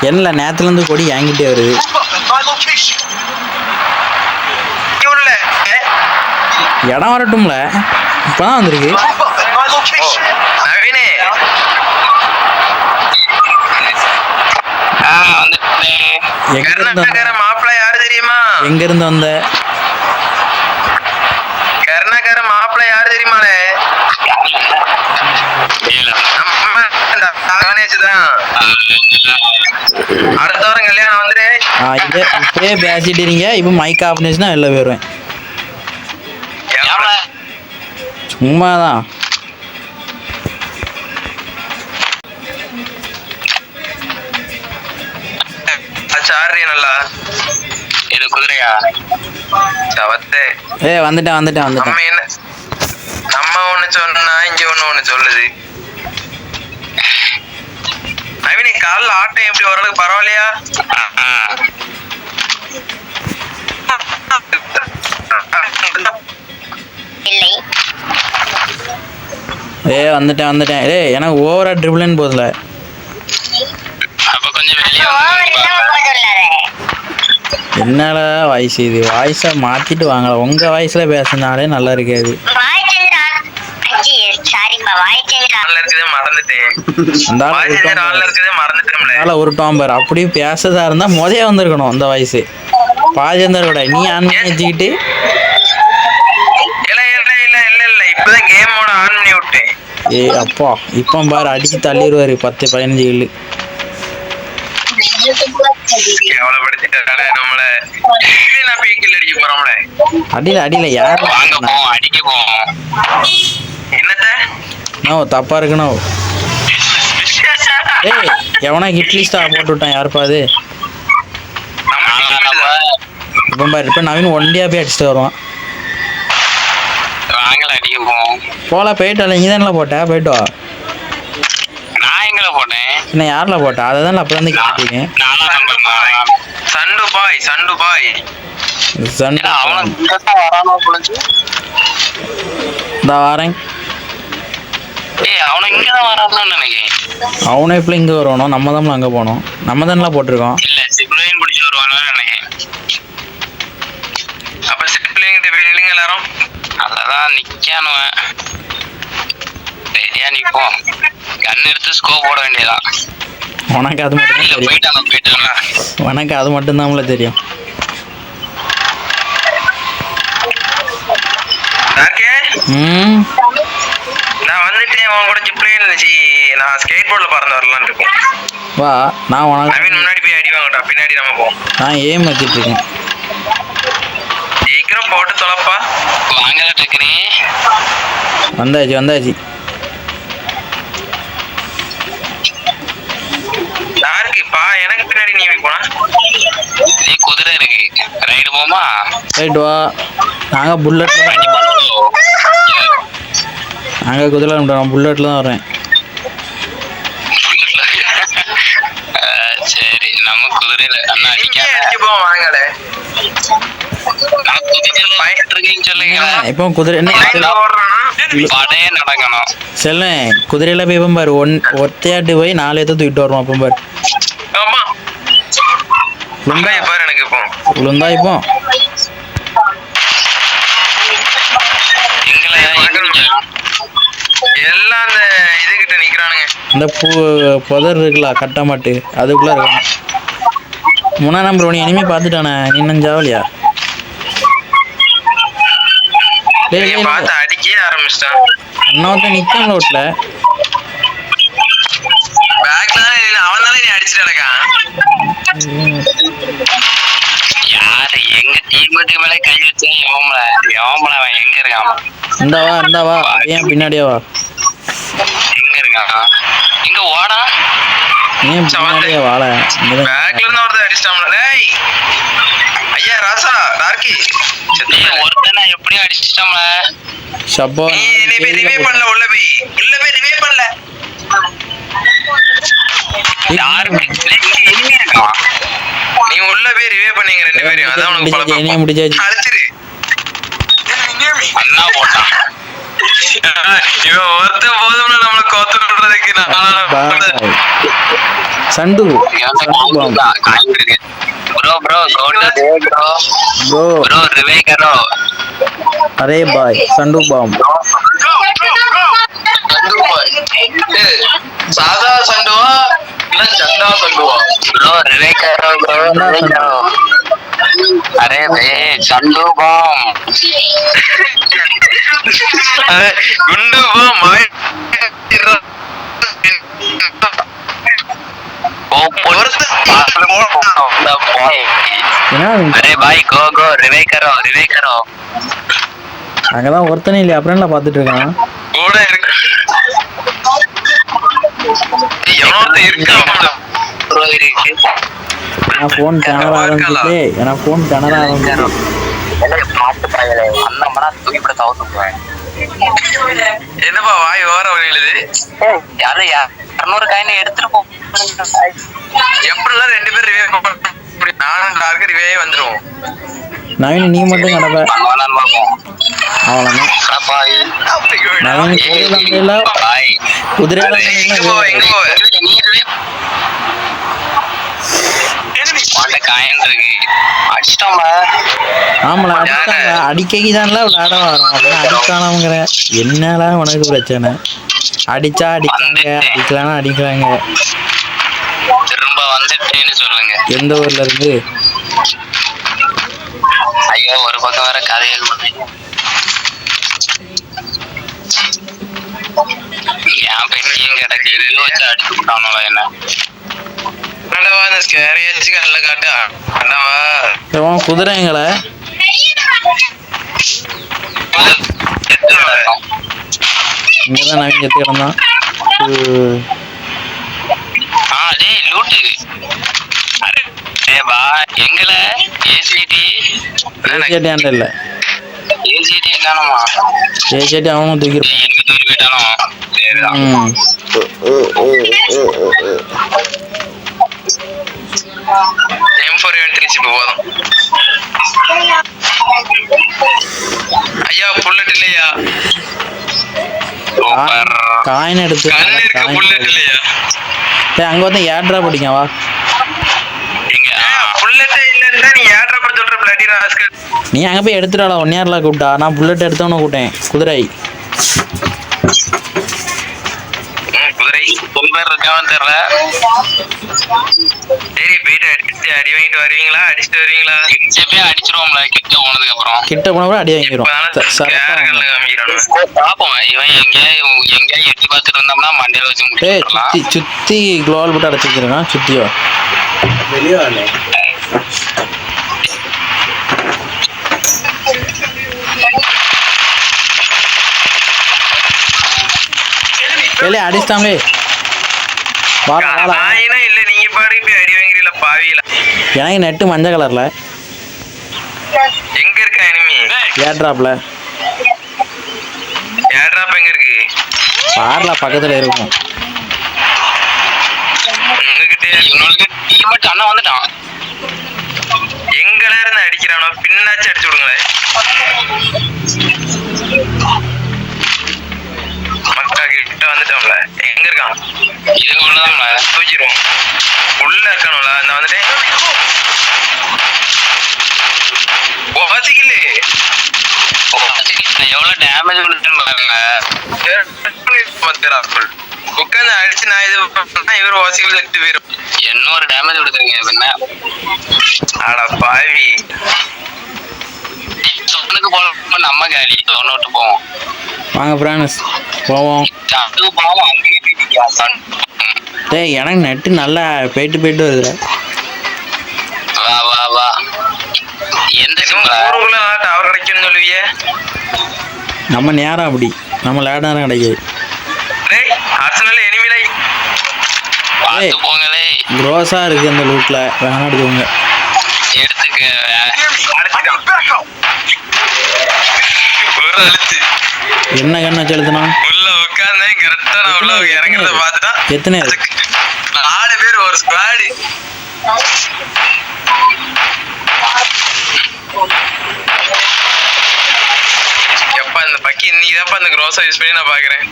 என்ன நேத்துல இருந்து கொடி வாங்கிட்டே வருது. இடம் வரட்டும்ல, இப்பதான் வந்திருக்கு. மாப்பிள்ள யாரு தெரியுமா? எங்க இருந்து வந்த? கருணாகர மாப்பிள்ள யாரு தெரியுமாலே? அடுத்த வாரம் கல்யாணம் வந்துரு. இப்பயே பேசிட்டு இருங்க. இப்ப மைக் ஆஃப் பண்ணிச்சுன்னா வெளில போயிருவேன். சும்மாதான். நல்லா இது குதிரையா சவத்தே. வந்துட்டேன். நம்ம ஒண்ணு சொன்னா இங்க ஒண்ணு சொல்லுது. நவீனி காலைல ஆட்டம் எப்படி ஓரளவுக்கு பரவாயில்லையா? வந்துட்டேன். எனக்கு ஓவரா ட்ரிபிள்னு போதுல. என்னால வாய்ஸ் இது வாய்ஸை மாத்திட்டு வாங்கல. உங்க வாய்ஸ்ல பேசினாலே நல்லா இருக்காது. உருட்டோம் பாரு. அப்படி பேசதா இருந்தா முதல்ல வந்திருக்கணும் அந்த வாய்ஸ். பாஜந்தர் கூட நீ ஆன் பண்ணி வச்சுக்கிட்டு இப்பதான் கேமோட ஆன் பண்ணி விட்டேன். அப்பா இப்போ பாரு அடிச்சு தள்ளிடுவாரு 10-15 கில்லு. அடியில யாரு தப்பா இருக்கணும். எவனா இட்லி ஸ்டார் போட்டு விட்டான். யாருப்பா அது? இப்ப பாரு, இப்ப நவீன் ஒண்டியா போய் அடிச்சுட்டு வருவான். போல போயிட்டு நீ தானே போட்ட. போயிட்டு வா. என்ன யாருல போட்டா? அதான் அப்பதான் கேட்டீங்க. சண்டு பாய் வரேன். அவனை இப்ப இங்க வரணும். நம்ம தான் அங்க போனோம். நம்ம தானே போட்டிருக்கோம். எல்லாரும் அதான் நிக்கானுவன். ரெடியா நிப்போம். கன் எடுத்து ஸ்கோப் போட வேண்டியதான். உனக்கு அது மட்டும் உனக்கு அது மட்டும்தான் தெரியும். நான் வந்துட்டேன். உன் கூட ஜிப்லைன் நான் ஸ்கேட் போர்ட்ல பறந்து வரலாம்னு இருக்கேன். வா, நான் உனக்கு முன்னாடி போய் அடி வாங்கடா. பின்னாடி நம்ம போவோம். நான் ஏம் வச்சிட்டு இருக்கேன். சீக்கிரம் போட்டு தொலைப்பா. வாங்கல டக்கனே. வந்தாச்சு. யாருக்குப்பா? எனக்கு பின்னாடி நீ போனா. நீ குதிரை இருக்கு. ரைடு போமா? ரைட் வா. நாங்க புல்லட்ல தான். நாங்க குதிரை புல்லட்ல தான் வரேன். சரி, நம்ம குதிரையில அண்ணா அடிச்சு போவோம். வாங்கலே. இப்போ குதிரை செல்ல குதிரையில போய் பாரு. ஒத்தையாட்டு போய் 4 ஏத்த தூக்கிட்டு வருவோம். அப்போ பாரு உளுந்தா இப்போ எல்லாம் அந்த இதுகிட்ட நிக்கிறானுங்க. இந்த புதர் இருக்குல்ல, கட்ட மாட்டு அதுக்குள்ள இருக்கான். முன்னா நம்பர் நீ இனிமே பாத்துட்டானே. நீ இன்னும் ஜாவலியா? அடிக்க ஆரம்பிச்சிட்டான். அண்ணாவத்த நிக்காம ரோட்ல அவன் தானே நீ அடிச்சுட்டு இருக்கான். யாரு எங்க டீம்மேட் மேல கை வச்சேன். அவன் எங்க இருக்கான்? இந்தவா ஏன் பின்னாடியே வா. எங்க இருக்கான்? இங்க ஓடா. ஏன் பின்னாடியே வாழ. பேக்ல இருந்து ஒருத்தர் அடிச்சிட்டாம்ல. டேய் ஐயா ராசா டார்க்கி ஒருத்தனை எப்படியும் அடிச்சிட்டாம்ல. ஷப்போ நீ ரிவே பண்ணல. உள்ள போய் ரிவே பண்ணல. நீ உள்ள போய் ரிவே பண்ணீங்க 2 பேரும். அதான் உனக்கு பழக்கம். முடிஞ்சாச்சு. அடிச்சிரு. அண்ணா போட்டான். இவன் ஒருத்தன் போதும்ல நம்மள கோத்து விடுறதுக்கு. சண்டு பாம் ப்ரோ ப்ரோ ப்ரோ ரிவே கரோ அரே பாய் சண்டு பாம் சாதா சண்டுவா இல்ல சண்டா சண்டுவா ப்ரோ ரிவே கரோ अरे भाई चंदू बम गुंडू बम अरे भाई गो गो रिवे करो அங்கதான் ஒருத்தனே இல்லையா அப்புறம் என்ன பாத்துட்டு இருக்கான் கூட இருக்கு எவனோ இருக்கான் ப்ரோ இருக்கு நான் ஃபோன் கேமரா ஆரம்பிச்சுட்டே எனக்கு ஃபோன் கேமரா ஆரம்பிச்சு பாட்டு பாயலே அண்ணா தூக்கி கூட தவுத்துறேன் என்னப்பா வாய் ஓர வழியிலுது யாரு 200 காயினை எடுத்துட்டு போ எப்படிலாம் 2 பேர் ரிவே பண்ணி நானும் டார்க் ரிவே வந்துரும் நவீன் நீ மட்டும் கடப்ப அவ்வளவுதான் நவீன் குதிரை ஆமால அடிக்கைக்குதான்ல விளையாட வரோம் அடிக்கானவங்கிற என்னடா உனக்கு பிரச்சனை அடிச்சா அடிக்காங்க அடிக்கலாம்னா அடிக்கிறாங்க திரும்ப வந்துட்டேன்னு சொல்லுங்க எந்த ஊர்ல இருந்து ஐயோ ஒரு பக்கம் வேற கதைகள் என் பெண்ணியும் கிடக்கு இது வச்சு அடிச்சு விட்டானுல என்ன குதிரைங்களை இங்கதான் நவீன் செத்து கிடந்தான் எங்கள ஏசிடி இல்ல ஏசிடி காணுமா ஏசிடி அவனும் தூக்கி எங்க தூக்கி போயிட்டானோ போதும் ஐயா புல்லட் இல்லையா காயின் எடுத்து புல்லட் இல்லையா அங்க வந்து ஏர் டிராப் அடிங்க வா நீ அங்க போய் எடுத்துடாடா 1 இயர்ல கூப்பிட்டா நான் புல்லட் எடுத்தவன கூட்டேன் குதிரை பேர் இருக்கான்னு தெரியல சரி போயிட்டு அடிச்சு அடி வாங்கிட்டு வருவீங்களா அடிச்சுட்டு வருவீங்களா கிட்ட அடிச்சிருவோம்ல கிட்ட போனதுக்கு அப்புறம் கிட்ட போனா அடி வாங்கிரும் பாப்போம் இவன் எங்கேயா எட்டி பார்த்துட்டு இருந்தோம்னா மண்டையில வச்சு சுத்தி சுத்தி குளோவல் போட்டு அடைச்சிருக்கான் சுத்தியோ வெளியே வரல வெளியே அடிச்சிட்டாங்களே இல்ல நீங்க பாருங்க போய் அடி வாங்குறீங்களா பாவியில எனக்கு நெட்டு மஞ்சள் கலர்ல எங்க இருக்கா எனிமி ஏர் டிராப்ல ஏர் டிராப் எங்க இருக்கு பார்ல பக்கத்துல இருக்கும் உங்ககிட்ட உங்களுக்கு டீம் அண்ணா வந்துட்டான் எங்கல இருந்து அடிக்கிறானோ பின்னாச்சு அடிச்சு விடுங்களே மக்கா கிட்ட வந்துட்டோம்ல எங்க இருக்கான் இதுக்கு உள்ளதான்ல தூக்கிடுவோம் உள்ள இருக்கானுல நான் வந்துட்டேன் வாசிக்கல எவ்வளவு டேமேஜ் கொடுத்துன்னு பாருங்க உட்காந்து அடிச்சு நான் இது இவர் வாசிக்கல செட்டு போயிரும் இன்னொரு டேமேஜ் கொடுத்துருங்க என்ன ஆடா பாவி சொன்னுக்கு போல நம்ம காலி சொன்ன விட்டு போவோம் வாங்க ஃப்ரெண்ட்ஸ் போவோம் டேய் எனக்கு நெட்டு நல்லா போயிட்டு வருதுடா வா வா வா எந்த ஊருக்குள்ள டவர் கிடைக்கும்னு சொல்லுவியே நம்ம நேரம் அப்படி நம்ம லேட் கிடைக்காது டேய் ஆர்சனல் எனிமிலை பாத்து போங்களே க்ரோஸா இருக்கு அந்த லூட்ல வேணா எடுத்துங்க எடுத்துக்க ஒரு அழுத்து என்ன கண்ண செலுத்தனா உள்ள உட்கார்ந்தே கரெக்டா நான் உள்ள இறங்கறத பார்த்துட்டா எத்தனை 4 பேர் ஒரு ஸ்குவாட் எப்ப அந்த பக்கி இன்னைக்கு தான் அந்த க்ரோஸா யூஸ் பண்ணி நான் பாக்குறேன்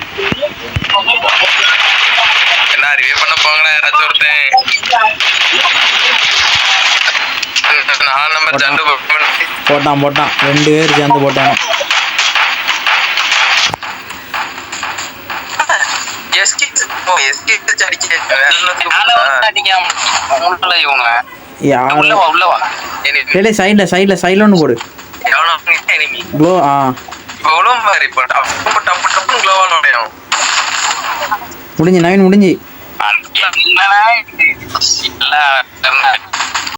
என்ன ரிவ்யூ பண்ண போங்களேன் யாராச்சும் ஒருத்தன். 4 நம்பர் ஜண்டு போட்டான் 2 பேர் சேர்ந்து போட்டாங்க. சைடுல ஒன்று போடு. க்ளோ முடிஞ்சு நவீன் முடிஞ்சு.